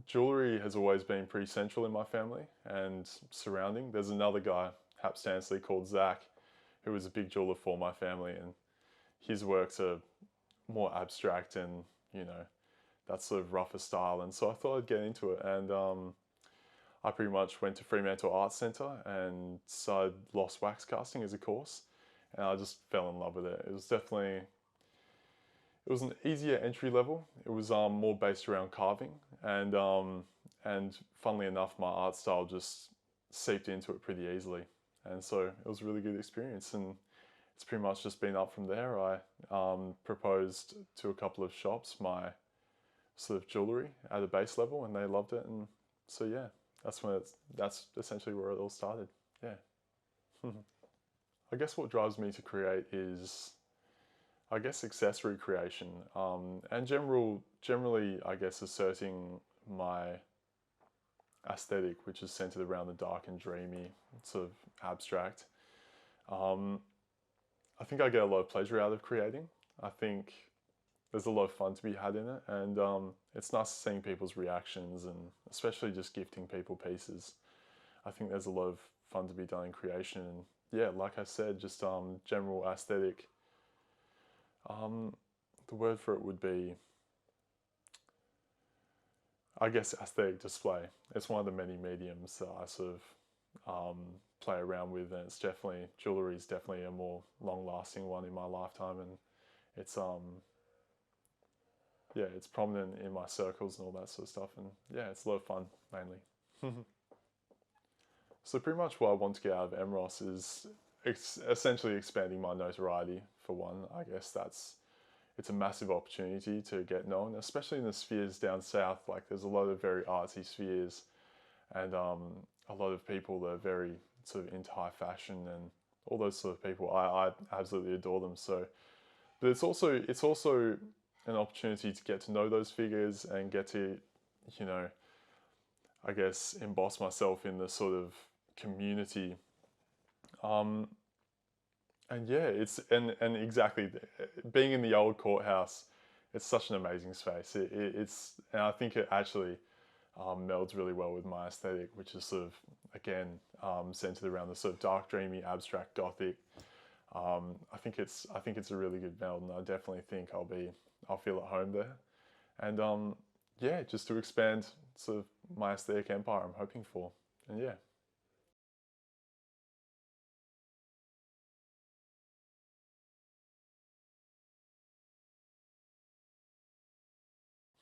jewellery has always been pretty central in my family and surrounding. There's another guy, Hap Stansley, called Zac, who was a big jeweller for my family, and his works are more abstract and, you know, that sort of rougher style. And so I thought I'd get into it, and I pretty much went to Fremantle Arts Centre and started lost wax casting as a course, and I just fell in love with it. It was definitely, it was an easier entry level. It was more based around carving, and funnily enough, my art style just seeped into it pretty easily, and so it was a really good experience. And it's pretty much just been up from there. I proposed to a couple of shops my sort of jewellery at a base level, and they loved it, and so yeah, that's essentially where it all started. Yeah. I guess what drives me to create is, I guess, accessory creation, and generally, I guess, asserting my aesthetic, which is centered around the dark and dreamy, sort of abstract. I think I get a lot of pleasure out of creating. I think there's a lot of fun to be had in it, and it's nice seeing people's reactions, and especially just gifting people pieces. I think there's a lot of fun to be done in creation, and yeah, like I said, just general aesthetic. The word for it would be, I guess, aesthetic display. It's one of the many mediums that I sort of play around with, and it's definitely, jewellery is definitely a more long-lasting one in my lifetime, and it's yeah, it's prominent in my circles and all that sort of stuff, and yeah, it's a lot of fun mainly. So pretty much what I want to get out of MROS is essentially expanding my notoriety, for one. I guess it's a massive opportunity to get known, especially in the spheres down south. Like, there's a lot of very artsy spheres, and a lot of people that are very sort of into high fashion and all those sort of people. I absolutely adore them. So, but it's also an opportunity to get to know those figures and get to, you know, I guess, emboss myself in the sort of community. And yeah, and exactly, being in the old courthouse, it's such an amazing space. And I think it actually melds really well with my aesthetic, which is sort of, again, centered around the sort of dark, dreamy, abstract, gothic. I think it's a really good meld, and I definitely think I'll feel at home there. And yeah, just to expand sort of my aesthetic empire, I'm hoping for. And yeah.